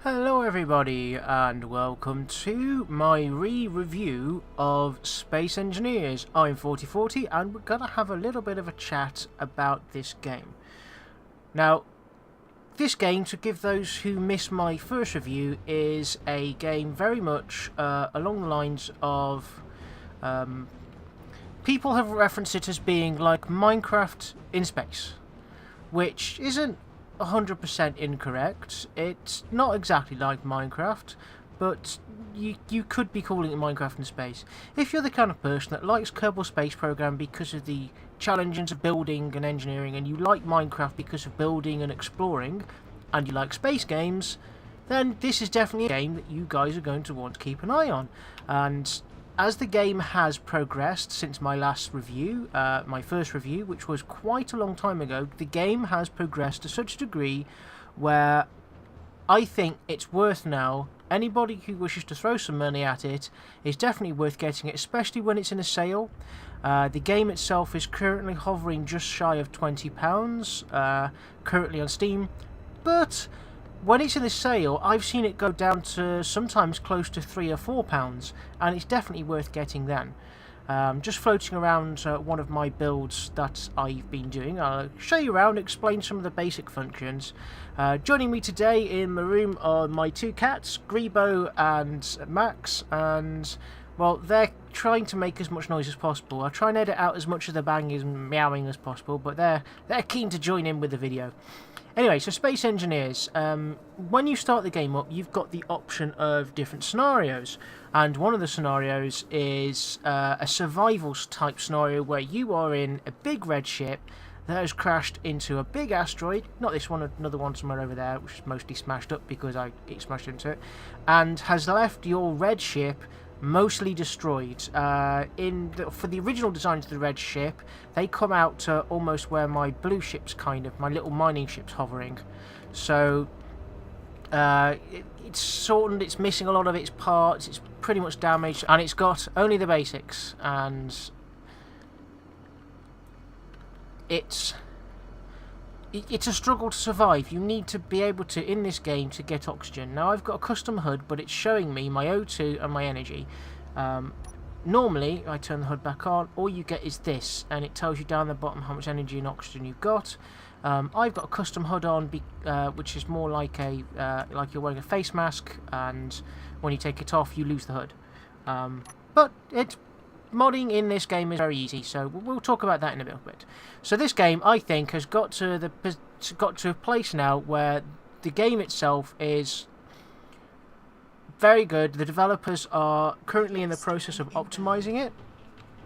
Hello everybody and welcome to my re-review of Space Engineers. I'm 4040 and we're going to have a little bit of a chat about this game. Now, this game, to give those who missed my first review, is a game very much along the lines of... people have referenced it as being like Minecraft in space, which isn't 100% incorrect. It's not exactly like Minecraft, but you could be calling it Minecraft in space. If you're the kind of person that likes Kerbal Space Program because of the challenges of building and engineering, and you like Minecraft because of building and exploring, and you like space games, then this is definitely a game that you guys are going to want to keep an eye on. And as the game has progressed since my last review, my first review, which was quite a long time ago, the game has progressed to such a degree where I think it's worth now. Anybody who wishes to throw some money at it is definitely worth getting it, especially when it's in a sale. The game itself is currently hovering just shy of £20, currently on Steam, but when it's in a sale, I've seen it go down to sometimes close to £3 or £4, and it's definitely worth getting then. Just floating around one of my builds that I've been doing. I'll show you around, explain some of the basic functions. Joining me today in my room are my two cats, Grebo and Max, and well, they're trying to make as much noise as possible. I'll try and edit out as much of the banging and meowing as possible, but they're keen to join in with the video. Anyway, so Space Engineers, when you start the game up, you've got the option of different scenarios, and one of the scenarios is a survival type scenario where you are in a big red ship that has crashed into a big asteroid, not this one, another one somewhere over there, which is mostly smashed up because I get smashed into it, and has left your red ship mostly destroyed. For the original designs of the red ship, they come out to almost where my blue ship's my little mining ship's hovering. So it's missing a lot of its parts, it's pretty much damaged, and it's got only the basics, and it's a struggle to survive. You need to be able to, in this game, to get oxygen. Now, I've got a custom HUD, but it's showing me my O2 and my energy. Normally, I turn the HUD back on, all you get is this, and it tells you down the bottom how much energy and oxygen you've got. I've got a custom HUD on, which is more like like you're wearing a face mask, and when you take it off, you lose the HUD. But modding in this game is very easy, so we'll talk about that in a little bit. So this game, I think, has got to a place now where the game itself is very good. The developers are currently in the process of optimizing it.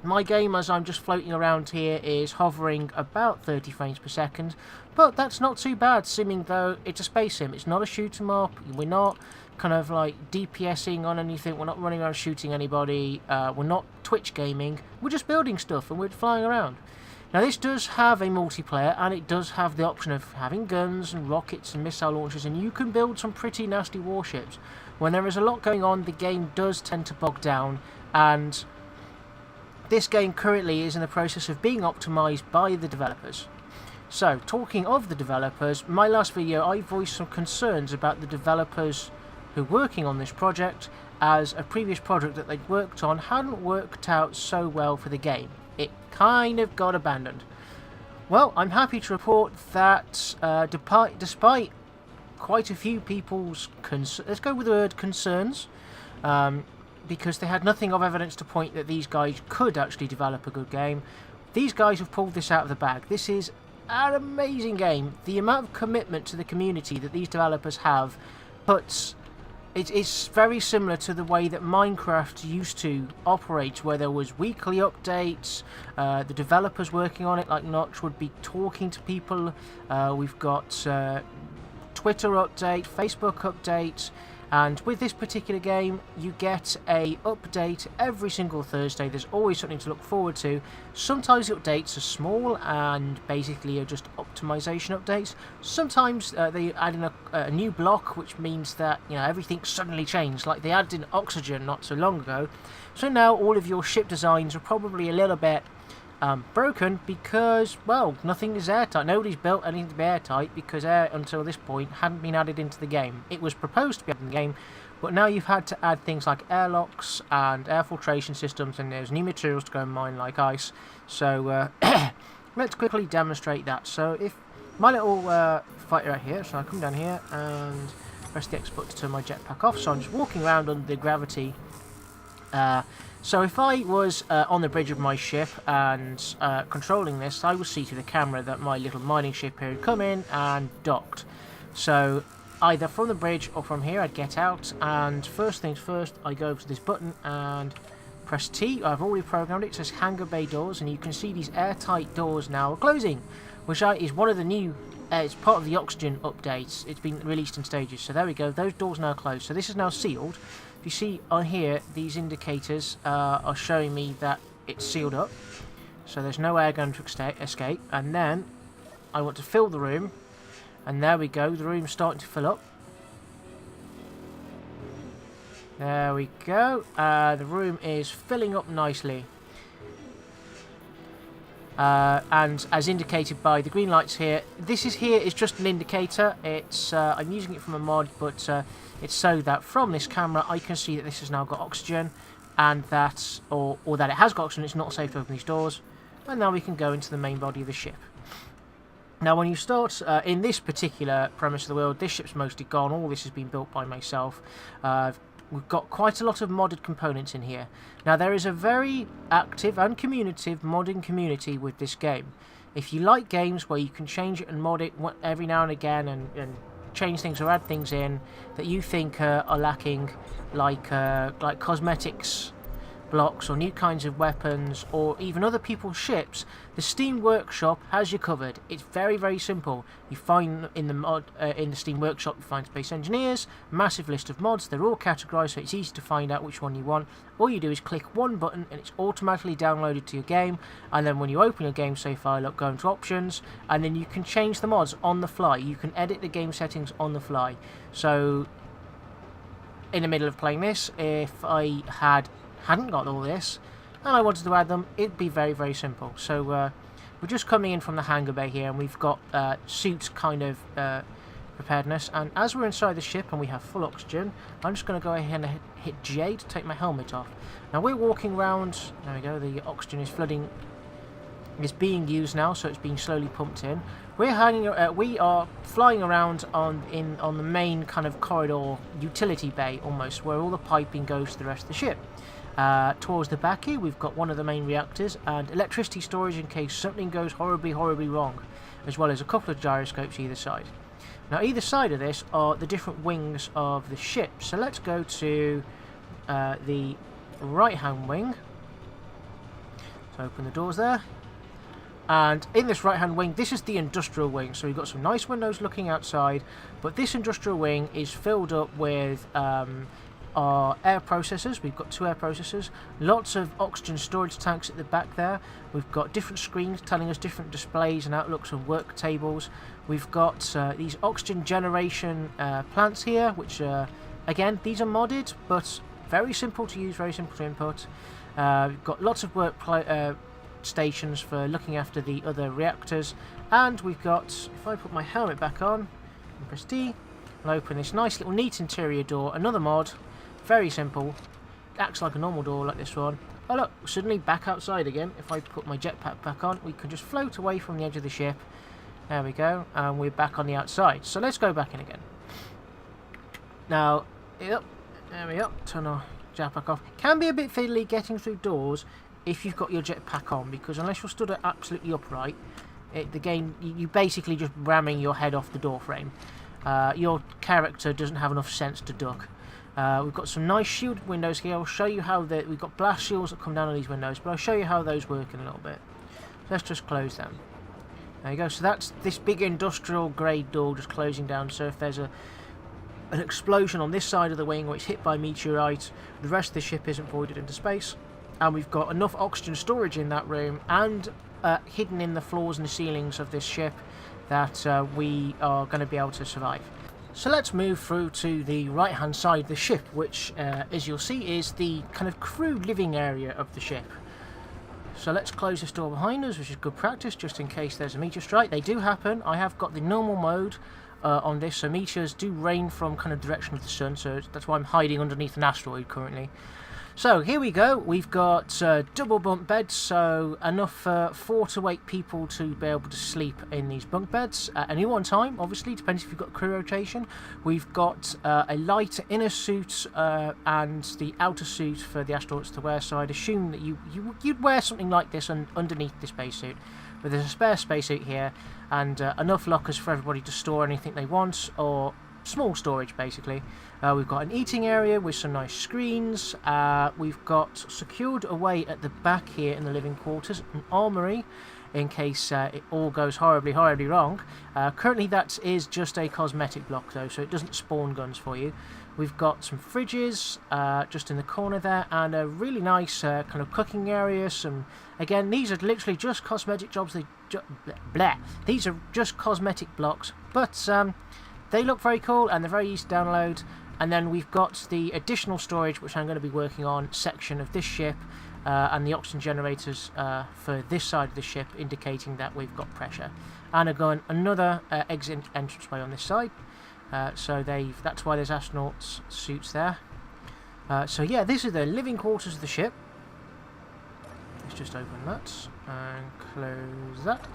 My game, as I'm just floating around here, is hovering about 30 frames per second, but that's not too bad, seeming though it's a space sim. It's not a shoot 'em up. We're not kind of like DPSing on anything. We're not running around shooting anybody. We're not Twitch gaming. We're just building stuff and we're flying around. Now, this does have a multiplayer, and it does have the option of having guns and rockets and missile launchers, and you can build some pretty nasty warships. When there is a lot going on, the game does tend to bog down, and this game currently is in the process of being optimized by the developers. So, talking of the developers, my last video I voiced some concerns about the developers who are working on this project, as a previous project that they'd worked on hadn't worked out so well for the game. It kind of got abandoned. Well, I'm happy to report that despite quite a few people's let's go with the word concerns, because they had nothing of evidence to point that these guys could actually develop a good game, these guys have pulled this out of the bag. This is an amazing game. The amount of commitment to the community that these developers have puts... It's very similar to the way that Minecraft used to operate, where there was weekly updates. The developers working on it, like Notch, would be talking to people. We've got Twitter update, Facebook update, and with this particular game, you get a update every single Thursday. There's always something to look forward to. Sometimes the updates are small and basically are just optimization updates. Sometimes they add in a new block, which means that, you know, everything suddenly changed. Like they added in oxygen not so long ago, so now all of your ship designs are probably a little bit Broken because, well, nothing is airtight. Nobody's built anything to be airtight because air, until this point, hadn't been added into the game. It was proposed to be added in the game, but now you've had to add things like airlocks and air filtration systems, and there's new materials to go and mine like ice. So let's quickly demonstrate that. So if my little fighter right here, so I come down here and press the X button to turn my jetpack off. So I'm just walking around under the gravity. So if I was on the bridge of my ship and controlling this, I would see through the camera that my little mining ship here had come in and docked. So either from the bridge or from here I'd get out, and first things first, I go over to this button and press T. I've already programmed it. It says hangar bay doors, and you can see these airtight doors now are closing, which is one of the new, it's part of the oxygen updates. It's been released in stages. So there we go, those doors now closed. So this is now sealed. If you see on here, these indicators are showing me that it's sealed up. So there's no air going to escape. And then I want to fill the room. And there we go, the room's starting to fill up. There we go. The room is filling up nicely. And as indicated by the green lights here, this is just an indicator. It's I'm using it from a mod, but it's so that from this camera I can see that this has now got oxygen, and that, or that it has got oxygen. It's not safe to open these doors, and now we can go into the main body of the ship. Now, when you start in this particular premise of the world, this ship's mostly gone. All this has been built by myself. We've got quite a lot of modded components in here. Now, there is a very active and communicative modding community with this game. If you like games where you can change it and mod it every now and again and change things or add things in that you think are lacking, like cosmetics blocks or new kinds of weapons or even other people's ships, the Steam Workshop has you covered. It's very, very simple. You find in the Steam Workshop, you find Space Engineers, massive list of mods. They're all categorized, so it's easy to find out which one you want. All you do is click one button and it's automatically downloaded to your game, and then when you open your game save file up, go into options, and then you can change the mods on the fly. You can edit the game settings on the fly. So in the middle of playing this, if I hadn't got all this and I wanted to add them, it'd be very, very simple. So we're just coming in from the hangar bay here, and we've got suit kind of preparedness, and as we're inside the ship and we have full oxygen, I'm just going to go ahead and hit J to take my helmet off. Now we're walking around, there we go, the oxygen is flooding, is being used now, so it's being slowly pumped in. We are flying around on the main kind of corridor utility bay almost, where all the piping goes to the rest of the ship. Towards the back here we've got one of the main reactors and electricity storage in case something goes horribly, horribly wrong, as well as a couple of gyroscopes either side. Now either side of this are the different wings of the ship, so let's go to the right hand wing. So open the doors there. And in this right hand wing, this is the industrial wing, so we've got some nice windows looking outside, but this industrial wing is filled up with our air processors. We've got 2 air processors, lots of oxygen storage tanks at the back there. We've got different screens telling us different displays and outlooks of work tables. We've got these oxygen generation plants here, which again, these are modded but very simple to use, very simple to input. We've got lots of work stations for looking after the other reactors, and we've got, if I put my helmet back on and press D, I'll open this nice little neat interior door, another mod, very simple, acts like a normal door like this one. Oh look, suddenly back outside again. If I put my jetpack back on, we can just float away from the edge of the ship. There we go, and we're back on the outside. So let's go back in again. Now, yep, there we go, turn our jetpack off. Can be a bit fiddly getting through doors if you've got your jetpack on, because unless you're stood absolutely upright, the game, you basically just ramming your head off the door frame. Your character doesn't have enough sense to duck. We've got some nice shielded windows here. I'll show you how we've got blast shields that come down on these windows, but I'll show you how those work in a little bit. So let's just close them. There you go. So that's this big industrial grade door just closing down. So if there's an explosion on this side of the wing, or it's hit by a meteorite, the rest of the ship isn't voided into space. And we've got enough oxygen storage in that room and hidden in the floors and the ceilings of this ship that we are going to be able to survive. So let's move through to the right hand side of the ship, which as you'll see is the kind of crew living area of the ship. So let's close this door behind us, which is good practice, just in case there's a meteor strike. They do happen. I have got the normal mode on this, so meteors do rain from kind of direction of the sun, so that's why I'm hiding underneath an asteroid currently. So here we go. We've got double bunk beds, so enough for 4 to 8 people to be able to sleep in these bunk beds at any one time. Obviously, depends if you've got crew rotation. We've got a light inner suit and the outer suit for the astronauts to wear. So I'd assume that you'd wear something like this underneath the spacesuit. But there's a spare spacesuit here and enough lockers for everybody to store anything they want, or small storage basically. We've got an eating area with some nice screens. We've got secured away at the back here in the living quarters an armory in case it all goes horribly wrong. Currently that is just a cosmetic block though, so it doesn't spawn guns for you. We've got some fridges just in the corner there, and a really nice kind of cooking area. Again, these are literally just cosmetic jobs. These are just cosmetic blocks, but they look very cool and they're very easy to download. And then we've got the additional storage, which I'm going to be working on, section of this ship, and the oxygen generators for this side of the ship, indicating that we've got pressure. And I've got another exit entranceway on this side. So that's why there's astronauts suits there. So yeah, this is the living quarters of the ship. Let's just open that and close that.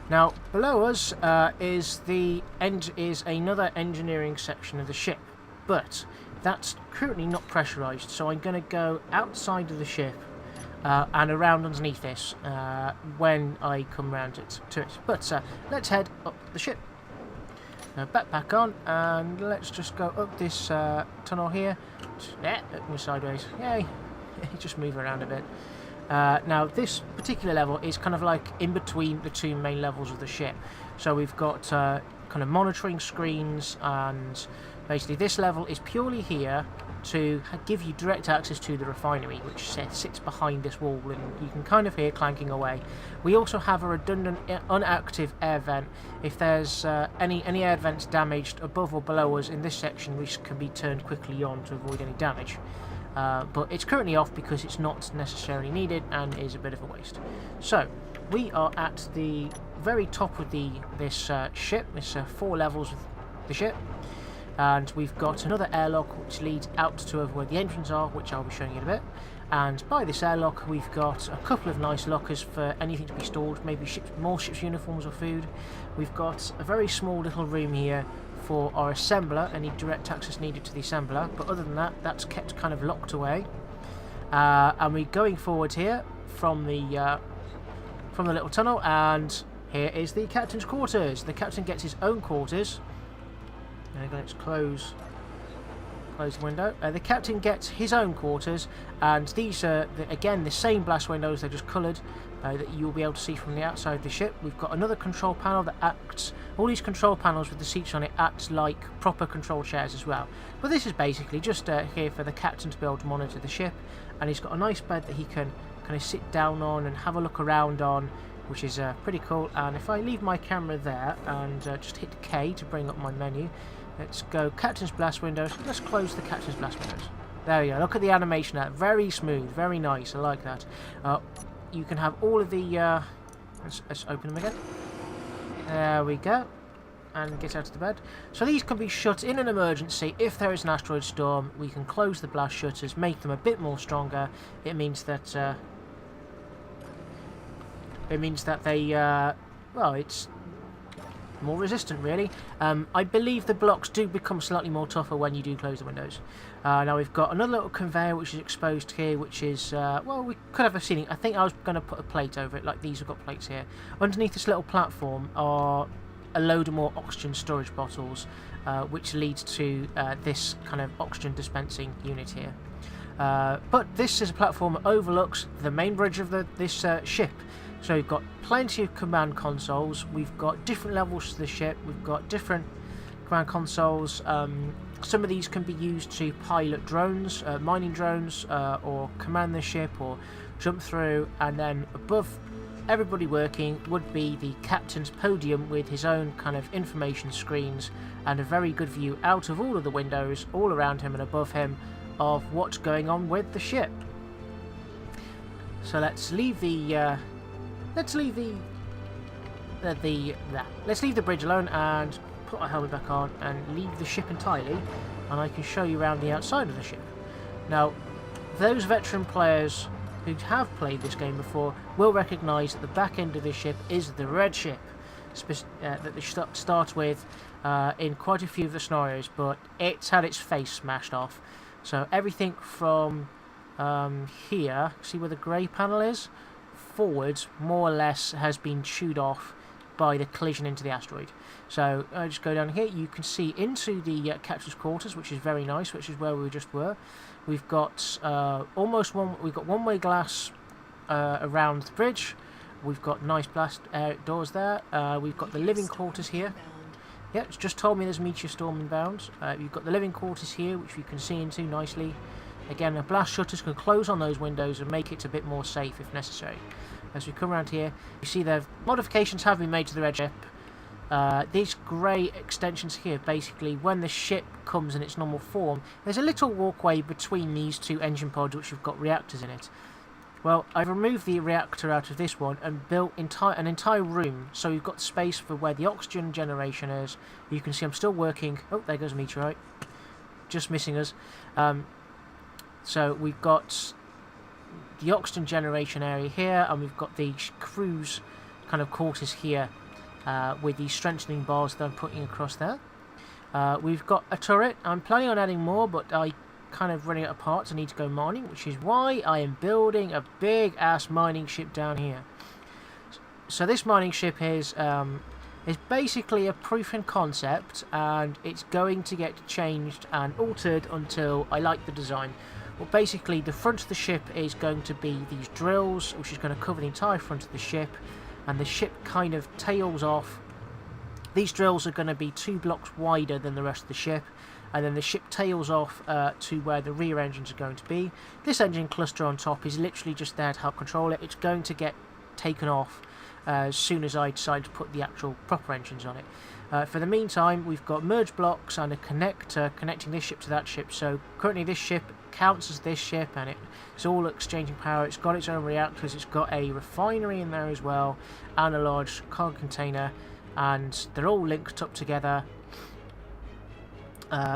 Now below us is another engineering section of the ship, but that's currently not pressurised. So I'm going to go outside of the ship and around underneath this when I come round to it. But let's head up the ship. Backpack on, and let's just go up this tunnel here. We're sideways. Yay! Just move around a bit. Now this particular level is kind of like in between the 2 main levels of the ship. So we've got kind of monitoring screens, and basically this level is purely here to give you direct access to the refinery, which sits behind this wall, and you can kind of hear clanking away. We also have a redundant unactive air vent. If there's any air vents damaged above or below us in this section, which can be turned quickly on to avoid any damage. But it's currently off because it's not necessarily needed and is a bit of a waste. So we are at the very top of this ship. This 4 levels of the ship. And we've got another airlock which leads out to where the entrance are, which I'll be showing you in a bit. And by this airlock we've got a couple of nice lockers for anything to be stored, maybe more ship's uniforms or food. We've got a very small little room here for our assembler, any direct access needed to the assembler, but other than that, that's kept kind of locked away. And we're going forward here from the little tunnel, and here is the captain's quarters. The captain gets his own quarters. Let's close the window. The captain gets his own quarters, and these are again the same blast windows, they're just coloured, that you'll be able to see from the outside of the ship. We've got another control panel that acts, all these control panels with the seats on it act like proper control chairs as well. But this is basically just here for the captain to be able to monitor the ship, and he's got a nice bed that he can kind of sit down on and have a look around on, which is pretty cool. And if I leave my camera there and just hit K to bring up my menu, let's go captain's blast windows. Let's close the captain's blast windows. There we go. Look at the animation there. Very smooth, very nice. I like that. You can have all of the... let's open them again. There we go. And get out of the bed. So these can be shut in an emergency. If there is an asteroid storm, we can close the blast shutters, make them a bit more stronger. It means that they... well, it's more resistant, really. I believe the blocks do become slightly more tougher when you do close the windows. Now we've got another little conveyor which is exposed here, which is, well, we could have a ceiling. I think I was going to put a plate over it, like these have got plates here. Underneath this little platform are a load of more oxygen storage bottles, which leads to this kind of oxygen dispensing unit here. But this is a platform that overlooks the main bridge of this ship. So we've got plenty of command consoles, we've got different levels to the ship, we've got different command consoles. Some of these can be used to pilot drones, mining drones, or command the ship, or jump through. And then above everybody working would be the captain's podium with his own kind of information screens and a very good view out of all of the windows all around him and above him of what's going on with the ship. So let's leave the let's leave the bridge alone and put our helmet back on and leave the ship entirely, and I can show you around the outside of the ship. Now, those veteran players who have played this game before will recognise that the back end of this ship is the red ship that they start with in quite a few of the scenarios, but it's had its face smashed off. So everything from here, see where the grey panel is, forwards, more or less has been chewed off by the collision into the asteroid. So I just go down here, you can see into the captain's quarters, which is very nice, which is where we just were. We've got we've got one-way glass around the bridge. We've got nice blast doors there. We've got the living quarters here. Yeah, it's just told me there's a meteor storm inbound. You've got the living quarters here, which you can see into nicely. Again, the blast shutters can close on those windows and make it a bit more safe if necessary. As we come around here, you see the modifications have been made to the red ship. These grey extensions here, basically, when the ship comes in its normal form, there's a little walkway between these two engine pods which have got reactors in it. Well, I've removed the reactor out of this one and built an entire room, so we've got space for where the oxygen generation is. You can see I'm still working. Oh, there goes a meteorite. Just missing us. So we've got the oxygen generation area here, and we've got the crew's kind of quarters here with the strengthening bars that I'm putting across there. We've got a turret. I'm planning on adding more, but I kind of running out of parts. I need to go mining, which is why I am building a big ass mining ship down here. So this mining ship is basically a proof in concept, and it's going to get changed and altered until I like the design. Well, basically the front of the ship is going to be these drills, which is going to cover the entire front of the ship, and the ship kind of tails off. These drills are going to be 2 blocks wider than the rest of the ship, and then the ship tails off to where the rear engines are going to be. This engine cluster on top is literally just there to help control it. It's going to get taken off as soon as I decide to put the actual proper engines on it. For the meantime, we've got merge blocks and a connector connecting this ship to that ship. So currently this ship counts as this ship, and it's all exchanging power. It's got its own reactors, it's got a refinery in there as well, and a large cargo container, and they're all linked up together.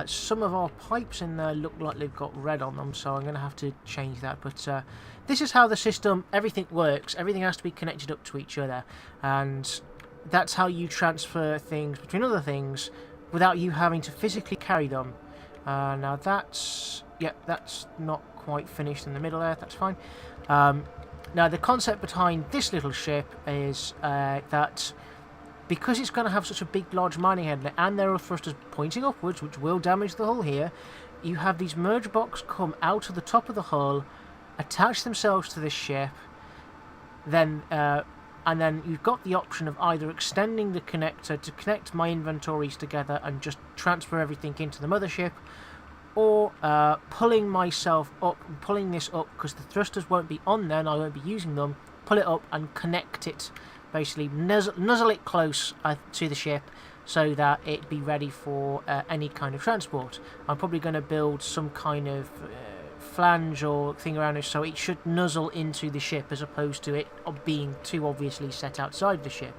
Some of our pipes in there look like they've got red on them, so I'm going to have to change that. But this is how the system, everything works. Everything has to be connected up to each other, and that's how you transfer things between other things without you having to physically carry them. Now that's not quite finished in the middle there. That's fine. Now the concept behind this little ship is that because it's going to have such a big, large mining head and there are thrusters pointing upwards, which will damage the hull here, you have these merge blocks come out of the top of the hull, attach themselves to this ship, then and then you've got the option of either extending the connector to connect my inventories together and just transfer everything into the mothership, or pulling myself up, pulling this up because the thrusters won't be on there and I won't be using them, pull it up and connect it, basically nuzzle it close to the ship so that it be ready for any kind of transport. I'm probably going to build some kind of flange or thing around it so it should nuzzle into the ship as opposed to it being too obviously set outside the ship.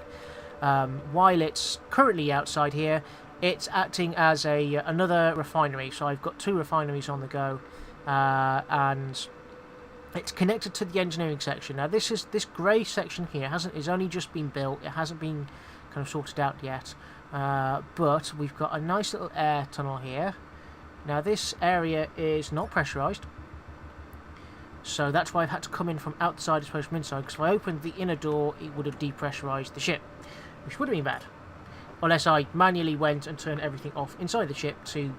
While it's currently outside here, it's acting as another refinery, so I've got 2 refineries on the go, and it's connected to the engineering section. Now this grey section here is only just been built. It hasn't been kind of sorted out yet, but we've got a nice little air tunnel here. Now this area is not pressurised, so that's why I've had to come in from outside as opposed from inside, because if I opened the inner door it would have depressurised the ship, which would have been bad. Unless I manually went and turned everything off inside the ship to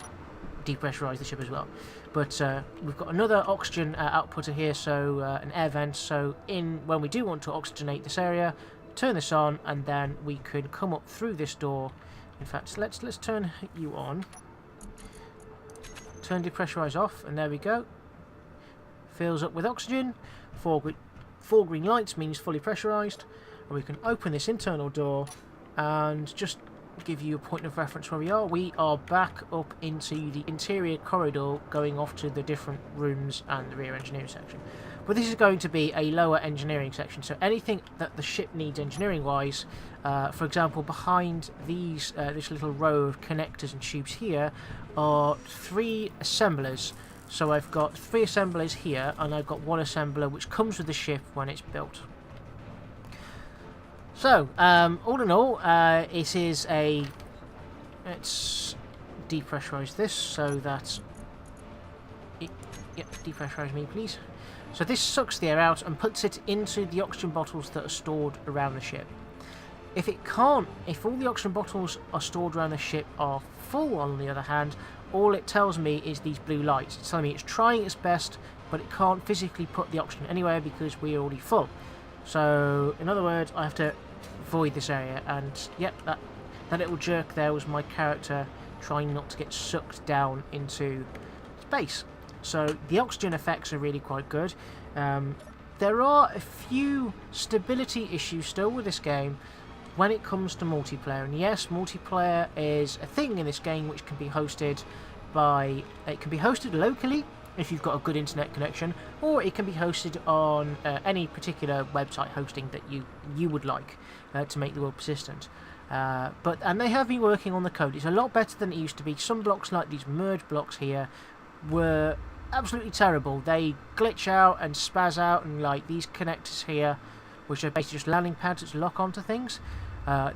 depressurise the ship as well. But we've got another oxygen outputter here, so an air vent, so when we do want to oxygenate this area, turn this on and then we could come up through this door. In fact, let's turn you on. Turn depressurize off, and there we go. Fills up with oxygen. 4 green lights means fully pressurized. And we can open this internal door and just give you a point of reference where we are. We are back up into the interior corridor going off to the different rooms and the rear engineering section. But this is going to be a lower engineering section, so anything that the ship needs engineering-wise, for example, behind these this little row of connectors and tubes here are 3 assemblers. So I've got 3 assemblers here, and I've got 1 assembler which comes with the ship when it's built. So, all in all, it is a... Let's depressurize this so that... Yep, depressurize me, please. So this sucks the air out and puts it into the oxygen bottles that are stored around the ship. If all the oxygen bottles are stored around the ship are full, on the other hand, all it tells me is these blue lights. It's telling me it's trying its best, but it can't physically put the oxygen anywhere because we're already full. So, in other words, I have to void this area, and yep, that little jerk there was my character trying not to get sucked down into space. So the oxygen effects are really quite good. There are a few stability issues still with this game when it comes to multiplayer, and yes, multiplayer is a thing in this game which can be hosted locally if you've got a good internet connection, or it can be hosted on any particular website hosting that you would like to make the world persistent. And they have been working on the code. It's a lot better than it used to be. Some blocks, like these merge blocks here, were absolutely terrible. They glitch out and spaz out, and like these connectors here, which are basically just landing pads that lock onto things,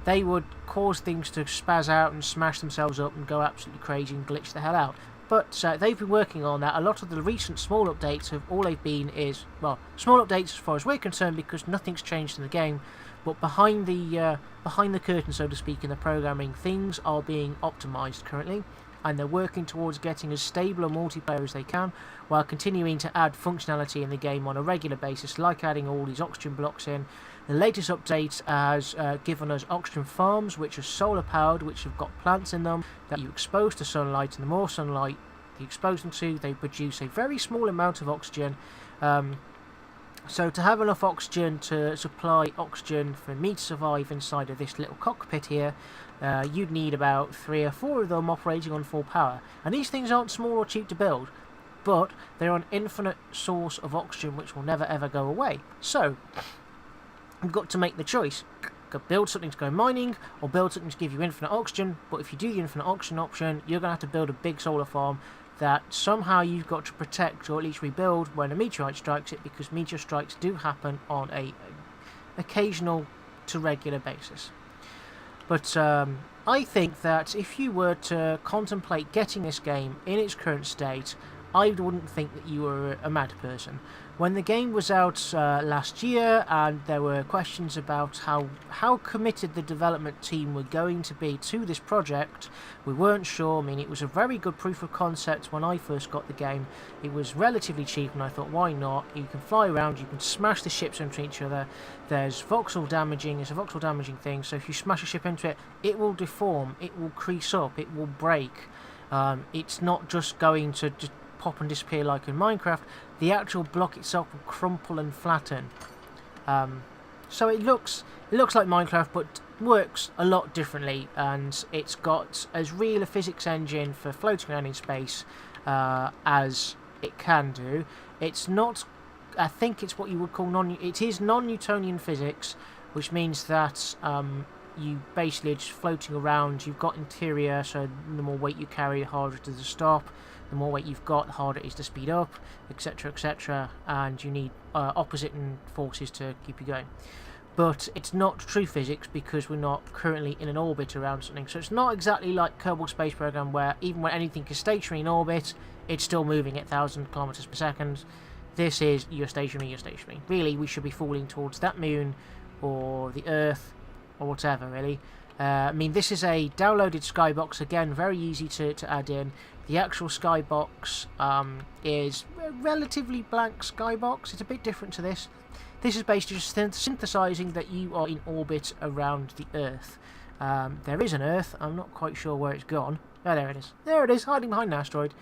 they would cause things to spaz out and smash themselves up and go absolutely crazy and glitch the hell out. But they've been working on that. A lot of the recent small updates have all they've been is, well, small updates as far as we're concerned, because nothing's changed in the game. But behind the curtain, so to speak, in the programming, things are being optimized currently, and they're working towards getting as stable a multiplayer as they can, while continuing to add functionality in the game on a regular basis, like adding all these oxygen blocks in. The latest update has given us oxygen farms, which are solar powered, which have got plants in them that you expose to sunlight, and the more sunlight you expose them to, they produce a very small amount of oxygen. So to have enough oxygen to supply oxygen for me to survive inside of this little cockpit here, you'd need about 3 or 4 of them operating on full power. And these things aren't small or cheap to build, but they're an infinite source of oxygen which will never ever go away. So you've got to make the choice. Build something to go mining, or build something to give you infinite oxygen. But if you do the infinite oxygen option, you're going to have to build a big solar farm that somehow you've got to protect, or at least rebuild, when a meteorite strikes it, because meteor strikes do happen on a occasional to regular basis. But I think that if you were to contemplate getting this game in its current state, I wouldn't think that you were a mad person. When the game was out last year, and there were questions about how committed the development team were going to be to this project, we weren't sure. I mean, it was a very good proof of concept when I first got the game. It was relatively cheap, and I thought, why not? You can fly around, you can smash the ships into each other. There's voxel damaging, it's a voxel damaging thing, so if you smash a ship into it, it will deform, it will crease up, it will break. It's not just going to just pop and disappear like in Minecraft. The actual block itself will crumple and flatten. So it looks like Minecraft, but works a lot differently, and it's got as real a physics engine for floating around in space as it can do. It's not, I think it's what you would call it is non-Newtonian physics, which means that you basically are just floating around. You've got interior, so the more weight you carry, the harder it is to stop. The more weight you've got, the harder it is to speed up, etc, etc, and you need opposite forces to keep you going. But it's not true physics, because we're not currently in an orbit around something, so it's not exactly like Kerbal Space Program, where even when anything is stationary in orbit, it's still moving at 1,000 kilometers per second. This is you're stationary. Really, we should be falling towards that moon, or the Earth, or whatever, really. I mean, this is a downloaded skybox, again, very easy to add in. The actual skybox is a relatively blank skybox. It's a bit different to this. This is basically just synthesizing that you are in orbit around the Earth. There is an Earth. I'm not quite sure where it's gone. Oh, there it is. There it is, hiding behind an asteroid.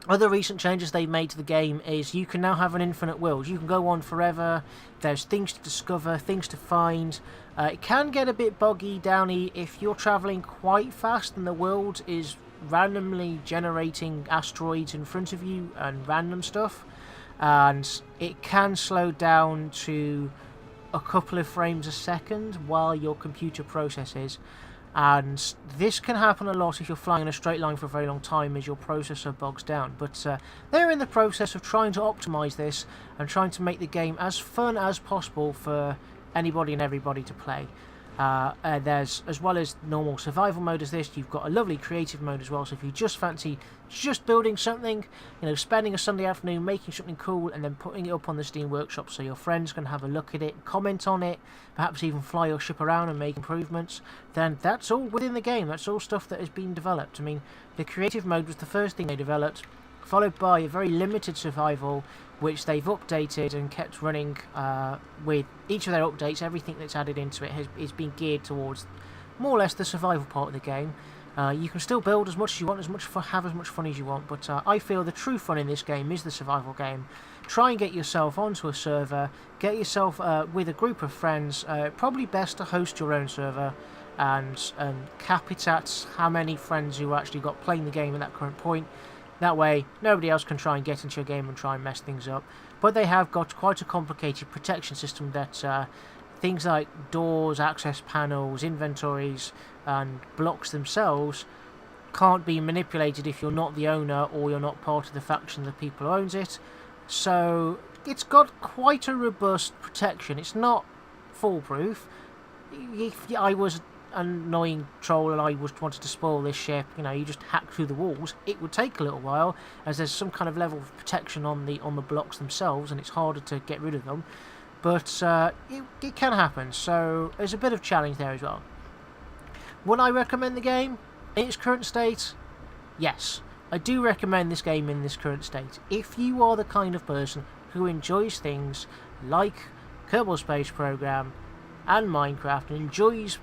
Other recent changes they've made to the game is you can now have an infinite world. You can go on forever. There's things to discover, things to find. It can get a bit boggy, downy, if you're travelling quite fast and the world is randomly generating asteroids in front of you and random stuff. And it can slow down to a couple of frames a second while your computer processes. And this can happen a lot if you're flying in a straight line for a very long time as your processor bogs down. But they're in the process of trying to optimise this and trying to make the game as fun as possible for anybody and everybody to play. There's, as well as normal survival mode as this, you've got a lovely creative mode as well. So if you just fancy just building something, spending a Sunday afternoon making something cool and then putting it up on the Steam Workshop so your friends can have a look at it, comment on it, perhaps even fly your ship around and make improvements, then that's all within the game. That's all stuff that has been developed. I mean, the creative mode was the first thing they developed, followed by a very limited survival, which they've updated and kept running with each of their updates. Everything that's added into it is been geared towards more or less the survival part of the game. You can still build as much as you want, have as much fun as you want, but I feel the true fun in this game is the survival game. Try and get yourself onto a server, get yourself with a group of friends, probably best to host your own server, and cap it at how many friends you actually got playing the game at that current point. That way, nobody else can try and get into your game and try and mess things up. But they have got quite a complicated protection system that things like doors, access panels, inventories, and blocks themselves can't be manipulated if you're not the owner or you're not part of the faction that people owns it. So it's got quite a robust protection. It's not foolproof. If I was annoying troll and I wanted to spoil this ship, you just hack through the walls, it would take a little while as there's some kind of level of protection on the blocks themselves and it's harder to get rid of them, but it can happen, so there's a bit of challenge there as well. Would I recommend the game in its current state? Yes, I do recommend this game in this current state. If you are the kind of person who enjoys things like Kerbal Space Program and Minecraft and enjoys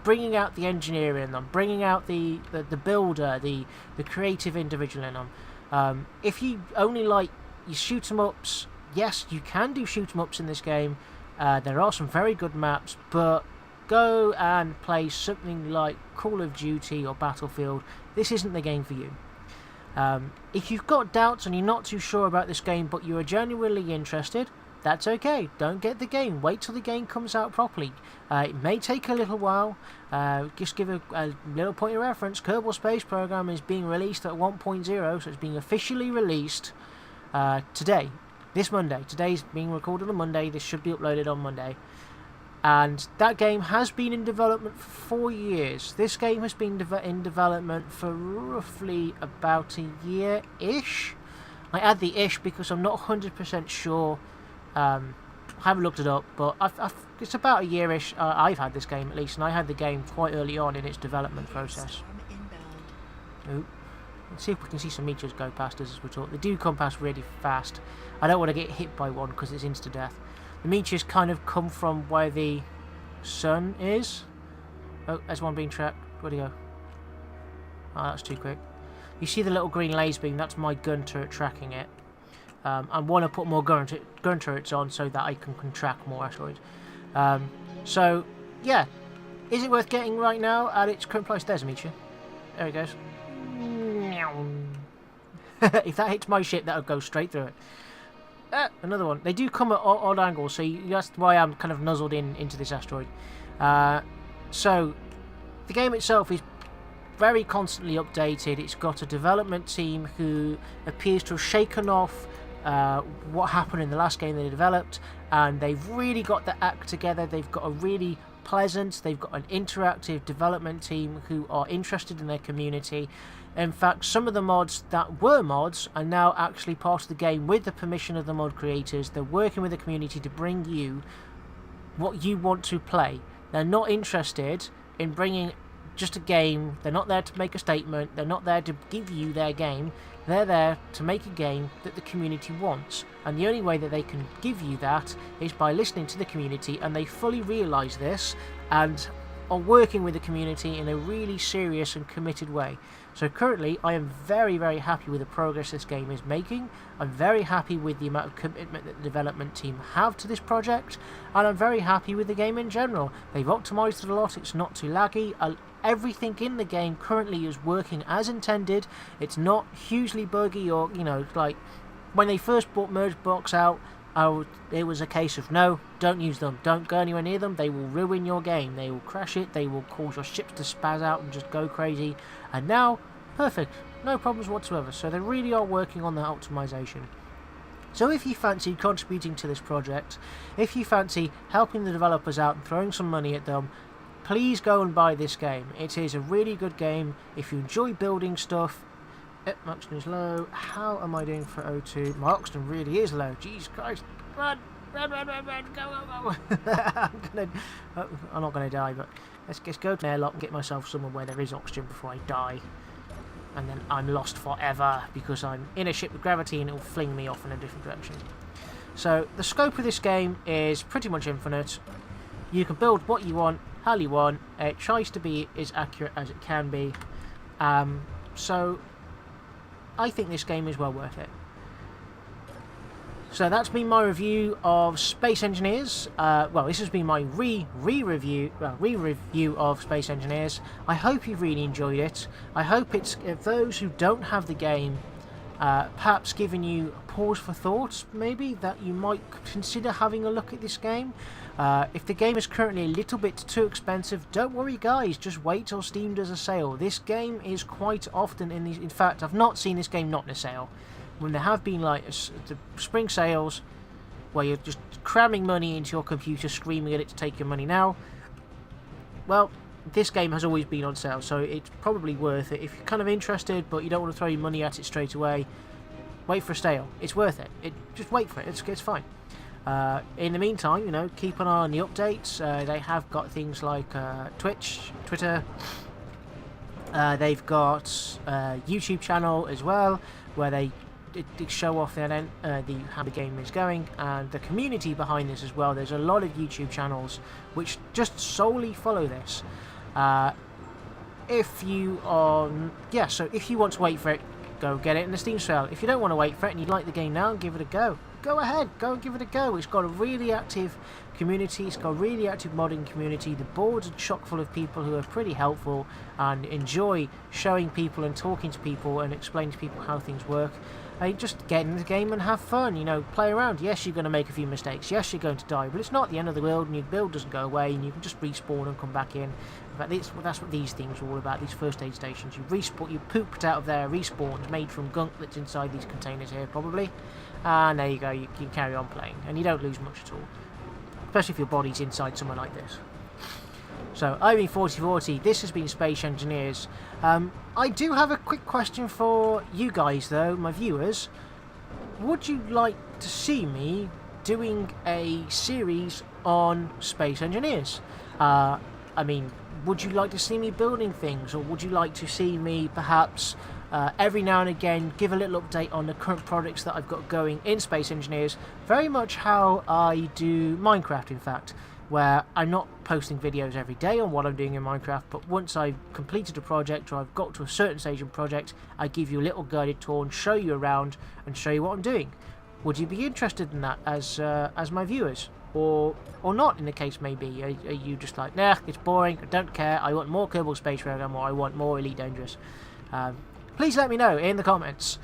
bringing out the engineer in them, bringing out the builder, the creative individual in them. If you only like your shoot 'em ups, yes, you can do shoot 'em ups in this game. There are some very good maps, but go and play something like Call of Duty or Battlefield. This isn't the game for you. If you've got doubts and you're not too sure about this game, but you are genuinely interested, that's okay. Don't get the game. Wait till the game comes out properly. It may take a little while. Just give a little point of reference. Kerbal Space Program is being released at 1.0, so it's being officially released today, this Monday. Today's being recorded on Monday. This should be uploaded on Monday. And that game has been in development for 4 years. This game has been in development for roughly about a year-ish. I add the ish because I'm not 100% sure. I haven't looked it up, but it's about a year-ish. I've had this game at least, and I had the game quite early on in its development process. Ooh. Let's see if we can see some meteors go past us as we're talking. They do come past really fast. I don't want to get hit by one because it's insta-death. The meteors kind of come from where the sun is. Oh, there's one being tracked. Where'd he go? Oh, that's too quick. You see the little green laser beam? That's my gun turret tracking it. I want to put more gun turrets on so that I can track more asteroids. So, yeah. Is it worth getting right now at its current price? There's a meteor. There it goes. If that hits my ship, that'll go straight through it. Another one. They do come at odd angles, so that's why I'm kind of nuzzled into this asteroid. So, the game itself is very constantly updated. It's got a development team who appears to have shaken off what happened in the last game they developed, and they've really got the act together. They've got a really pleasant, they've got an interactive development team who are interested in their community. In fact, some of the mods that were mods are now actually part of the game with the permission of the mod creators. They're working with the community to bring you what you want to play. They're not interested in bringing just a game. They're not there to make a statement. They're not there to give you their game. They're there to make a game that the community wants. And the only way that they can give you that is by listening to the community, and they fully realise this. And are working with the community in a really serious and committed way. So currently I am very, very happy with the progress this game is making. I'm very happy with the amount of commitment that the development team have to this project, and I'm very happy with the game in general. They've optimised it a lot, it's not too laggy. Everything in the game currently is working as intended. It's not hugely buggy, or, you know, like when they first brought Merge Box out, it was a case of no, don't use them, don't go anywhere near them, they will ruin your game, they will crash it, they will cause your ships to spaz out and just go crazy. And now, perfect, no problems whatsoever. So they really are working on that optimization. So if you fancy contributing to this project, if you fancy helping the developers out and throwing some money at them, please go and buy this game. It is a really good game. If you enjoy building stuff. My oxygen is low. How am I doing for O2? My oxygen really is low. Jesus Christ. Run! Run, run, run, run. Go, go, go. I'm not going to die, but let's go to an airlock and get myself somewhere where there is oxygen before I die. And then I'm lost forever because I'm in a ship with gravity and it will fling me off in a different direction. So the scope of this game is pretty much infinite. You can build what you want, how you want. It tries to be as accurate as it can be. So I think this game is well worth it. So that's been my review of Space Engineers. Well, this has been my re-review of Space Engineers. I hope you've really enjoyed it. I hope it's those who don't have the game, perhaps giving you a pause for thought, maybe, that you might consider having a look at this game. If the game is currently a little bit too expensive, don't worry guys, just wait till Steam does a sale. This game is quite often in fact, I've not seen this game not in a sale. When there have been like the spring sales, where you're just cramming money into your computer, screaming at it to take your money now, well, this game has always been on sale, so it's probably worth it. If you're kind of interested, but you don't want to throw your money at it straight away, wait for a sale. It's worth it. Just wait for it. It's fine. In the meantime, you know, keep an eye on the updates. They have got things like Twitch, Twitter. They've got a YouTube channel as well, where they show off how the game is going, and the community behind this as well. There's a lot of YouTube channels which just solely follow this. If you if you want to wait for it, go get it in the Steam sale. If you don't want to wait for it and you like the game now and give it a go, go ahead, go and give it a go. It's got a really active community, it's got a really active modding community. The boards are chock full of people who are pretty helpful and enjoy showing people and talking to people and explaining to people how things work. Just get in the game and have fun, you know, play around. Yes, you're going to make a few mistakes, yes, you're going to die, but it's not the end of the world, and your build doesn't go away, and you can just respawn and come back in. That's what these things are all about, these first aid stations. You respawn, you pooped out of there, respawned, made from gunk that's inside these containers here, probably. And there you go, you carry on playing, and you don't lose much at all. Especially if your body's inside somewhere like this. So, I've been 4040, this has been Space Engineers. I do have a quick question for you guys though, my viewers. Would you like to see me doing a series on Space Engineers? I mean, would you like to see me building things, or would you like to see me perhaps every now and again give a little update on the current projects that I've got going in Space Engineers? Very much how I do Minecraft, in fact, where I'm not posting videos every day on what I'm doing in Minecraft, but once I've completed a project or I've got to a certain stage of project, I give you a little guided tour and show you around and show you what I'm doing. Would you be interested in that as my viewers? Or not, in the case may be. Are you just like, nah, it's boring, I don't care, I want more Kerbal Space Program, or I want more Elite Dangerous? Please let me know in the comments.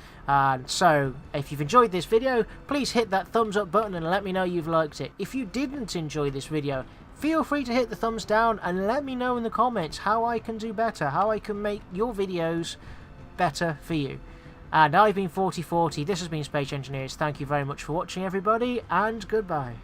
So, if you've enjoyed this video, please hit that thumbs up button and let me know you've liked it. If you didn't enjoy this video, feel free to hit the thumbs down and let me know in the comments how I can do better, how I can make your videos better for you. And I've been 4040, this has been Space Engineers. Thank you very much for watching, everybody, and goodbye.